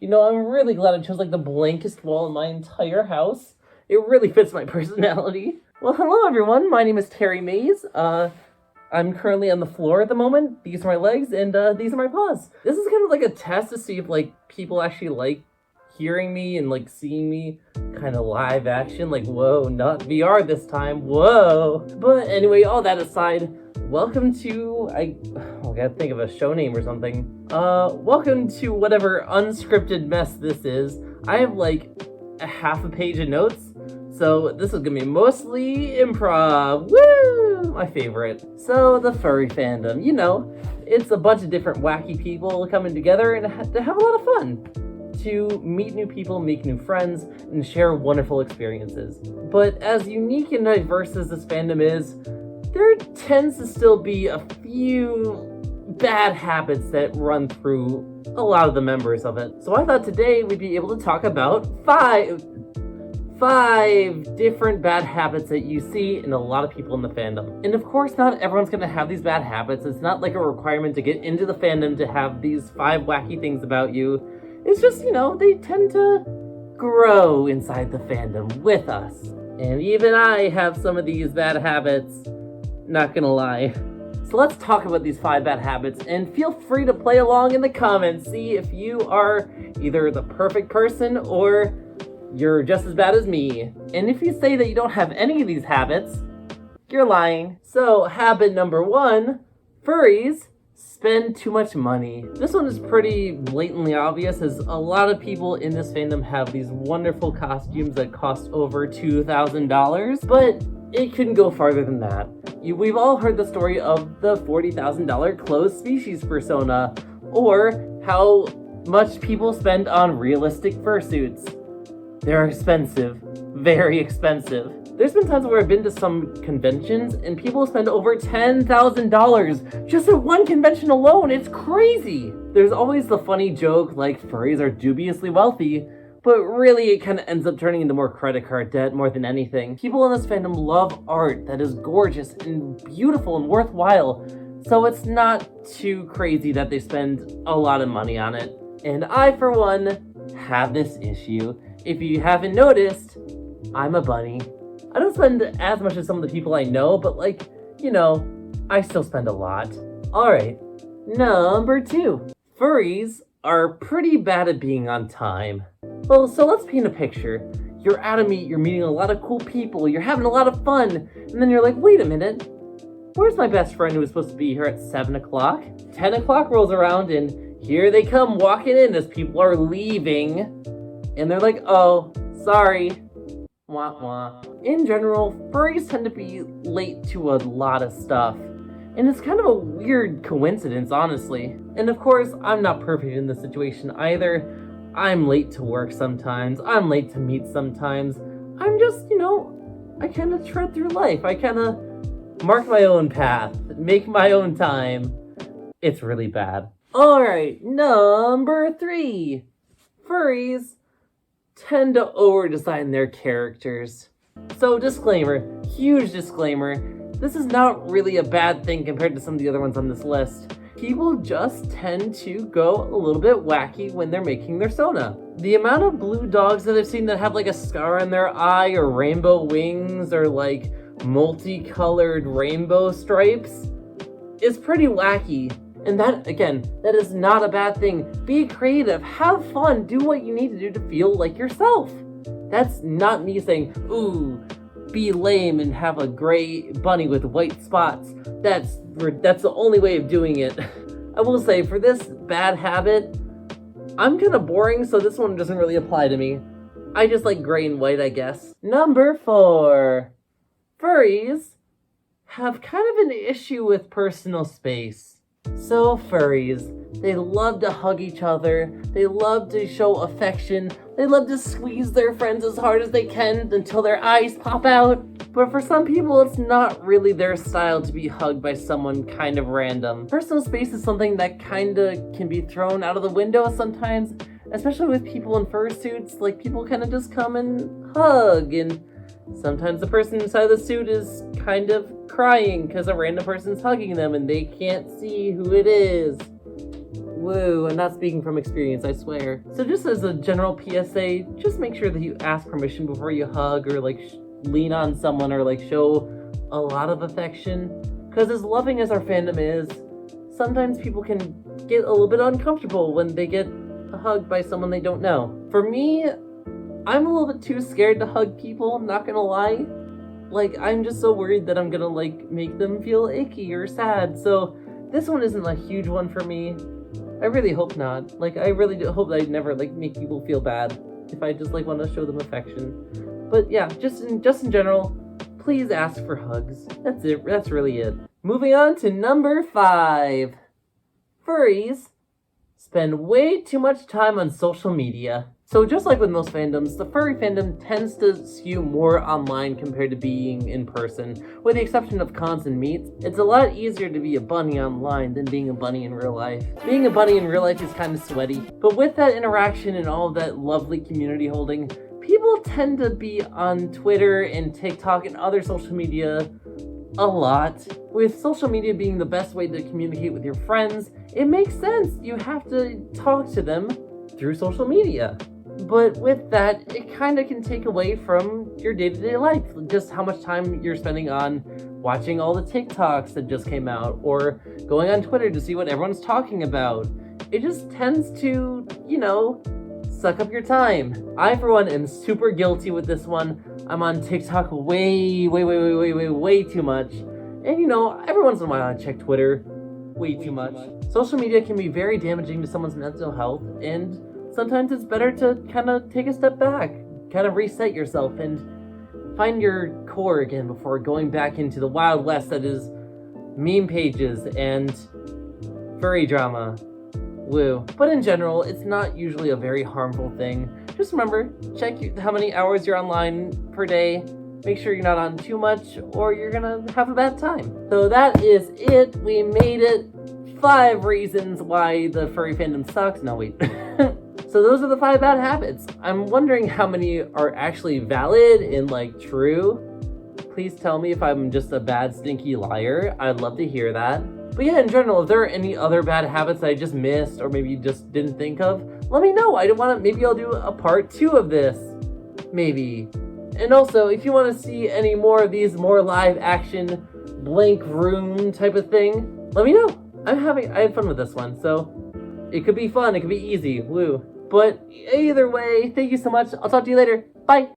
You know, I'm really glad I chose like the blankest wall in my entire house. It really fits my personality. Well, hello everyone. My name is Terry Maize. I'm currently on the floor at the moment. These are my legs, and these are my paws. This is kind of like a test to see if like people actually like hearing me and like seeing me kind of live action. Like, whoa, not VR this time. Whoa. But anyway, all that aside, welcome to I gotta think of a show name or something. Welcome to whatever unscripted mess this is. I have like a half a page of notes, so this is gonna be mostly improv. Woo! My favorite. So the furry fandom, you know, it's a bunch of different wacky people coming together and to have a lot of fun. To meet new people, make new friends, and share wonderful experiences. But as unique and diverse as this fandom is, there tends to still be a few bad habits that run through a lot of the members of it. So I thought today we'd be able to talk about five different bad habits that you see in a lot of people in the fandom. And of course, not everyone's gonna have these bad habits. It's not like a requirement to get into the fandom to have these 5 wacky things about you. It's just, you know, they tend to grow inside the fandom with us. And even I have some of these bad habits. Not gonna lie. So let's talk about these 5 bad habits, and feel free to play along in the comments. See if you are either the perfect person or you're just as bad as me. And if you say that you don't have any of these habits, you're lying. So habit number 1, furries spend too much money. This one is pretty blatantly obvious, as a lot of people in this fandom have these wonderful costumes that cost over $2,000, but it couldn't go farther than that. We've all heard the story of the $40,000 closed species persona, or how much people spend on realistic fursuits. They're expensive, very expensive. There's been times where I've been to some conventions and people spend over $10,000 just at one convention alone. It's crazy. There's always the funny joke like furries are dubiously wealthy, but really it kind of ends up turning into more credit card debt more than anything. People in this fandom love art that is gorgeous and beautiful and worthwhile, so it's not too crazy that they spend a lot of money on it. And I, for one, have this issue. If you haven't noticed, I'm a bunny. I don't spend as much as some of the people I know, but like, you know, I still spend a lot. Alright, number 2. Furries are pretty bad at being on time. Well, so let's paint a picture. You're at a meet, you're meeting a lot of cool people, you're having a lot of fun, and then you're like, wait a minute, where's my best friend who was supposed to be here at 7 o'clock? 10 o'clock rolls around, and here they come walking in as people are leaving, and they're like, oh, sorry. Wah wah. In general, furries tend to be late to a lot of stuff, and it's kind of a weird coincidence, honestly. And of course, I'm not perfect in this situation either. I'm late to work sometimes, I'm late to meet sometimes. I'm just, you know, I kind of tread through life. I kind of mark my own path, make my own time. It's really bad. Alright, number 3. Furries tend to over-design their characters. So disclaimer, huge disclaimer, this is not really a bad thing compared to some of the other ones on this list. People just tend to go a little bit wacky when they're making their sona. The amount of blue dogs that I've seen that have like a scar on their eye or rainbow wings or like multicolored rainbow stripes is pretty wacky. And that, again, that is not a bad thing. Be creative, have fun, do what you need to do to feel like yourself. That's not me saying, ooh, be lame and have a gray bunny with white spots. That's the only way of doing it. I will say, for this bad habit, I'm kind of boring, so this one doesn't really apply to me. I just like gray and white, I guess. Number 4. Furries have kind of an issue with personal space. So furries, they love to hug each other, they love to show affection, they love to squeeze their friends as hard as they can until their eyes pop out. But for some people, it's not really their style to be hugged by someone kind of random. Personal space is something that kinda can be thrown out of the window sometimes, especially with people in fursuits. Like, people kinda just come and hug, and sometimes the person inside the suit is kind of crying because a random person's hugging them and they can't see who it is. Woo, and not speaking from experience, I swear. So just as a general PSA, just make sure that you ask permission before you hug or like lean on someone or like show a lot of affection. Because as loving as our fandom is, sometimes people can get a little bit uncomfortable when they get hugged by someone they don't know. For me, I'm a little bit too scared to hug people, not gonna lie. Like, I'm just so worried that I'm gonna like make them feel icky or sad. So this one isn't a huge one for me. I really hope not. Like, I really do hope that I never like make people feel bad if I just like want to show them affection. But yeah, just in general, please ask for hugs. That's it. That's really it. Moving on to number 5. Furries spend way too much time on social media. So just like with most fandoms, the furry fandom tends to skew more online compared to being in person. With the exception of cons and meets, it's a lot easier to be a bunny online than being a bunny in real life. Being a bunny in real life is kind of sweaty, but with that interaction and all of that lovely community holding, people tend to be on Twitter and TikTok and other social media a lot. With social media being the best way to communicate with your friends, it makes sense. You have to talk to them through social media. But with that, it kind of can take away from your day-to-day life. Just how much time you're spending on watching all the TikToks that just came out, or going on Twitter to see what everyone's talking about. It just tends to, suck up your time. I, for one, am super guilty with this one. I'm on TikTok way too much. And every once in a while I check Twitter way too much. Social media can be very damaging to someone's mental health, and sometimes it's better to kind of take a step back, kind of reset yourself and find your core again before going back into the Wild West that is meme pages and furry drama. Woo. But in general, it's not usually a very harmful thing. Just remember, check how many hours you're online per day. Make sure you're not on too much or you're gonna have a bad time. So that is it. We made it. 5 reasons why the furry fandom sucks. No, wait. So those are the 5 bad habits. I'm wondering how many are actually valid and true. Please tell me if I'm just a bad stinky liar. I'd love to hear that. But yeah, in general, if there are any other bad habits that I just missed or maybe just didn't think of, let me know. Maybe I'll do a part 2 of this. Maybe. And also, if you want to see any more of these more live action blank room type of thing, let me know. I had fun with this one, so it could be fun, it could be easy, woo. But either way, thank you so much. I'll talk to you later. Bye.